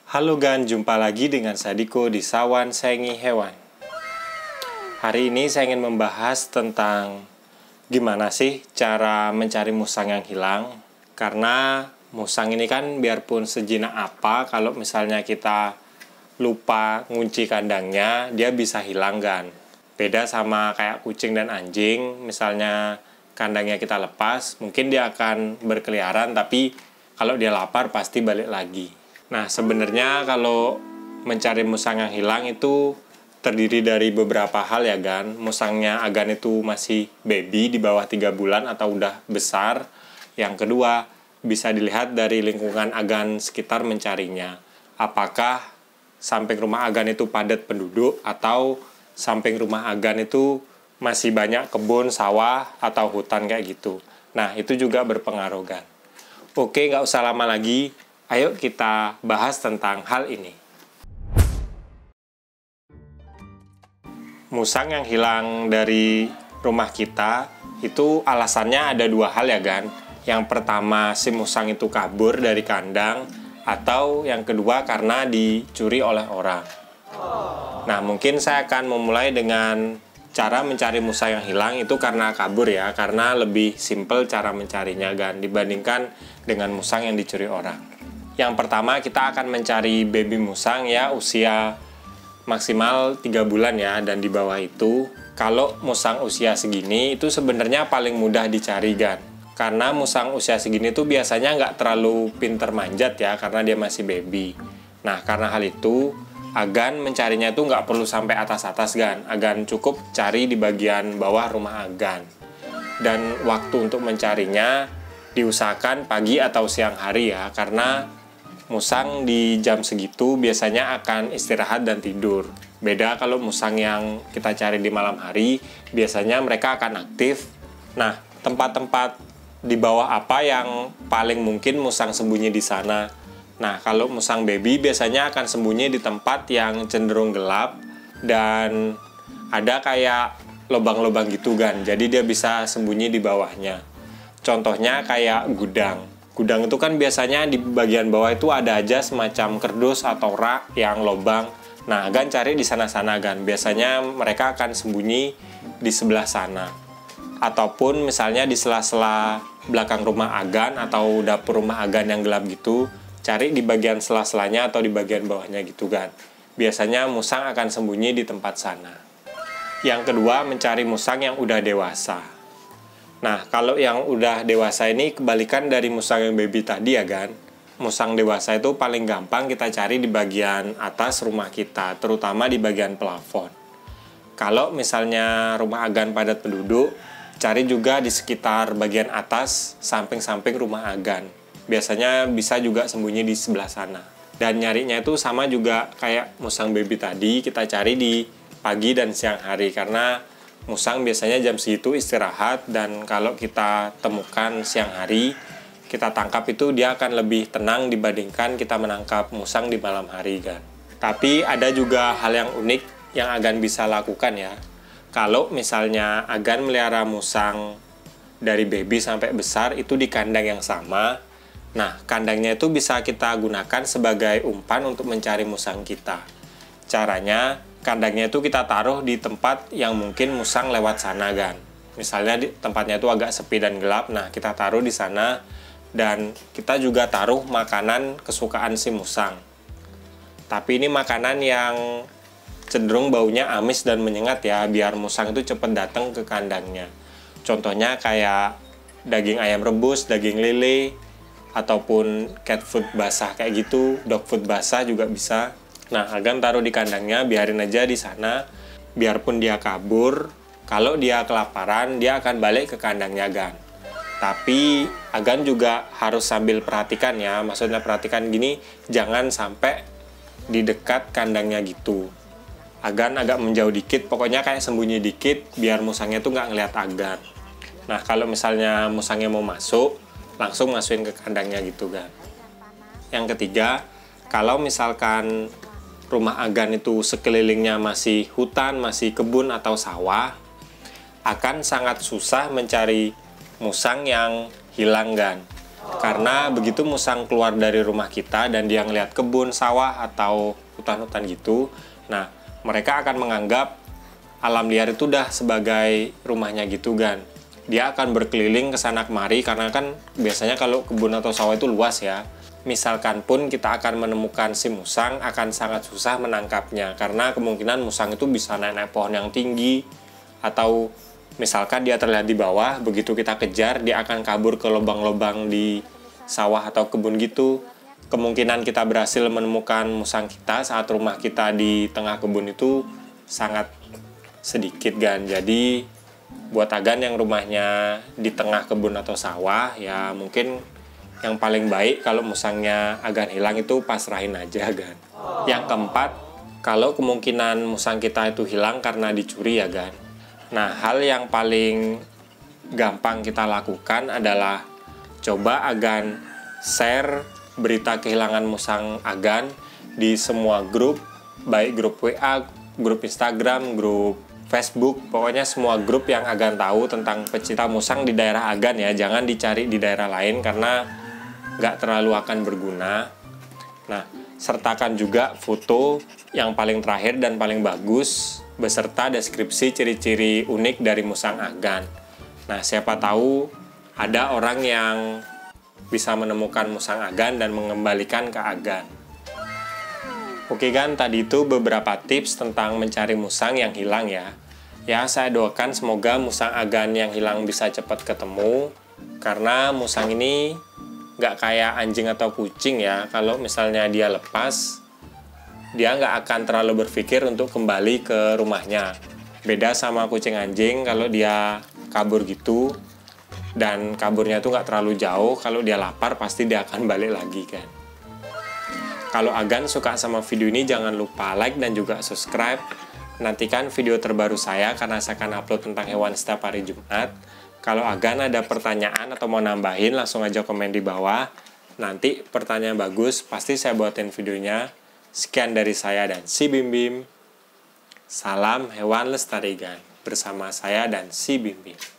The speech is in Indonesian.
Halo Gan, jumpa lagi dengan Sadiko di Sawan Sayangi Hewan. Hari ini saya ingin membahas tentang gimana sih cara mencari musang yang hilang. Karena musang ini kan biarpun sejinak apa, kalau misalnya kita lupa ngunci kandangnya, dia bisa hilang kan. Beda sama kayak kucing dan anjing, misalnya kandangnya kita lepas, mungkin dia akan berkeliaran, tapi kalau dia lapar pasti balik lagi. Nah, sebenarnya kalau mencari musang yang hilang itu terdiri dari beberapa hal ya Gan. Musangnya Agan itu masih baby di bawah 3 bulan atau udah besar. Yang kedua, bisa dilihat dari lingkungan Agan sekitar mencarinya. Apakah samping rumah Agan itu padat penduduk atau samping rumah Agan itu masih banyak kebun, sawah, atau hutan kayak gitu. Nah, itu juga berpengaruh Gan. Oke, nggak usah lama lagi. Ayo kita bahas tentang hal ini. Musang yang hilang dari rumah kita, itu alasannya ada 2 hal ya Gan. Yang pertama, si musang itu kabur dari kandang, atau yang kedua karena dicuri oleh orang. Nah, mungkin saya akan memulai dengan cara mencari musang yang hilang itu karena kabur ya, karena lebih simple cara mencarinya Gan, dibandingkan dengan musang yang dicuri orang. Yang pertama, kita akan mencari baby musang ya, usia maksimal 3 bulan ya, dan di bawah itu. Kalau musang usia segini, itu sebenarnya paling mudah dicari Gan. Karena musang usia segini tuh biasanya nggak terlalu pinter manjat ya, karena dia masih baby. Nah, karena hal itu, Agan mencarinya itu nggak perlu sampai atas-atas Gan. Agan cukup cari di bagian bawah rumah Agan. Dan waktu untuk mencarinya, diusahakan pagi atau siang hari ya, karena musang di jam segitu biasanya akan istirahat dan tidur. Beda kalau musang yang kita cari di malam hari, biasanya mereka akan aktif. Nah, tempat-tempat di bawah apa yang paling mungkin musang sembunyi di sana? Nah, kalau musang baby biasanya akan sembunyi di tempat yang cenderung gelap dan ada kayak lubang-lubang gitu kan. Jadi dia bisa sembunyi di bawahnya. Contohnya kayak gudang. Gudang itu kan biasanya di bagian bawah itu ada aja semacam kerdus atau rak yang lobang. Nah, Agan cari di sana-sana Gan. Biasanya mereka akan sembunyi di sebelah sana. Ataupun misalnya di sela-sela belakang rumah Agan atau dapur rumah Agan yang gelap gitu, cari di bagian sela-selanya atau di bagian bawahnya gitu Gan. Biasanya musang akan sembunyi di tempat sana. Yang kedua, mencari musang yang udah dewasa. Nah, kalau yang udah dewasa ini kebalikan dari musang yang baby tadi ya Gan. Musang dewasa itu paling gampang kita cari di bagian atas rumah kita, terutama di bagian plafon. Kalau misalnya rumah Agan padat penduduk, cari juga di sekitar bagian atas, samping-samping rumah Agan. Biasanya bisa juga sembunyi di sebelah sana. Dan nyarinya itu sama juga kayak musang baby tadi, kita cari di pagi dan siang hari, karena musang biasanya jam segitu istirahat, dan kalau kita temukan siang hari, kita tangkap itu dia akan lebih tenang dibandingkan kita menangkap musang di malam hari kan. Tapi ada juga hal yang unik yang Agan bisa lakukan ya. Kalau misalnya Agan melihara musang dari baby sampai besar itu di kandang yang sama, nah kandangnya itu bisa kita gunakan sebagai umpan untuk mencari musang kita. Caranya, kandangnya itu kita taruh di tempat yang mungkin musang lewat sana Gan. Misalnya di tempatnya itu agak sepi dan gelap, nah kita taruh di sana, dan kita juga taruh makanan kesukaan si musang. Tapi ini makanan yang cenderung baunya amis dan menyengat ya, biar musang itu cepat datang ke kandangnya. Contohnya kayak daging ayam rebus, daging lele, ataupun cat food basah kayak gitu, dog food basah juga bisa. Nah, Agan taruh di kandangnya, biarin aja di sana. Biarpun dia kabur, kalau dia kelaparan, dia akan balik ke kandangnya Agan. Tapi Agan juga harus sambil perhatikan ya. Maksudnya perhatikan gini, jangan sampai di dekat kandangnya gitu. Agan agak menjauh dikit, pokoknya kayak sembunyi dikit, biar musangnya tuh nggak ngeliat Agan. Nah, kalau misalnya musangnya mau masuk, langsung masukin ke kandangnya gitu Gan. Yang ketiga, kalau misalkan rumah Agan itu sekelilingnya masih hutan, masih kebun atau sawah, akan sangat susah mencari musang yang hilang Gan. Karena begitu musang keluar dari rumah kita dan dia ngelihat kebun, sawah, atau hutan-hutan gitu, nah mereka akan menganggap alam liar itu udah sebagai rumahnya gitu kan. Dia akan berkeliling ke sana kemari karena kan biasanya kalau kebun atau sawah itu luas ya. Misalkan pun kita akan menemukan si musang, akan sangat susah menangkapnya karena kemungkinan musang itu bisa naik-naik pohon yang tinggi, atau misalkan dia terlihat di bawah, begitu kita kejar dia akan kabur ke lubang-lubang di sawah atau kebun gitu. Kemungkinan kita berhasil menemukan musang kita saat rumah kita di tengah kebun itu sangat sedikit kan. Jadi buat Agan yang rumahnya di tengah kebun atau sawah, ya mungkin yang paling baik kalau musangnya Agan hilang itu pasrahin aja kan. Yang keempat, kalau kemungkinan musang kita itu hilang karena dicuri ya kan. Nah, hal yang paling gampang kita lakukan adalah coba Agan share berita kehilangan musang Agan di semua grup, baik grup WA, grup Instagram, grup Facebook, pokoknya semua grup yang Agan tahu tentang pecinta musang di daerah Agan ya. Jangan dicari di daerah lain karena nggak terlalu akan berguna. Nah, sertakan juga foto yang paling terakhir dan paling bagus beserta deskripsi ciri-ciri unik dari musang Agan. Nah, siapa tahu ada orang yang bisa menemukan musang Agan dan mengembalikan ke Agan. Oke kan, tadi itu beberapa tips tentang mencari musang yang hilang ya. Ya, saya doakan semoga musang Agan yang hilang bisa cepat ketemu. Karena musang ini nggak kayak anjing atau kucing ya. Kalau misalnya dia lepas, dia nggak akan terlalu berpikir untuk kembali ke rumahnya. Beda sama kucing anjing, kalau dia kabur gitu dan kaburnya tuh nggak terlalu jauh, kalau dia lapar pasti dia akan balik lagi kan. Kalau Agan suka sama video ini, jangan lupa like dan juga subscribe. Nantikan video terbaru saya karena saya akan upload tentang hewan setiap hari Jumat. Kalau Agan ada pertanyaan atau mau nambahin, langsung aja komen di bawah. Nanti pertanyaan bagus, pasti saya buatin videonya. Sekian dari saya dan si Bim Bim. Salam hewan lestarikan bersama saya dan si Bim Bim.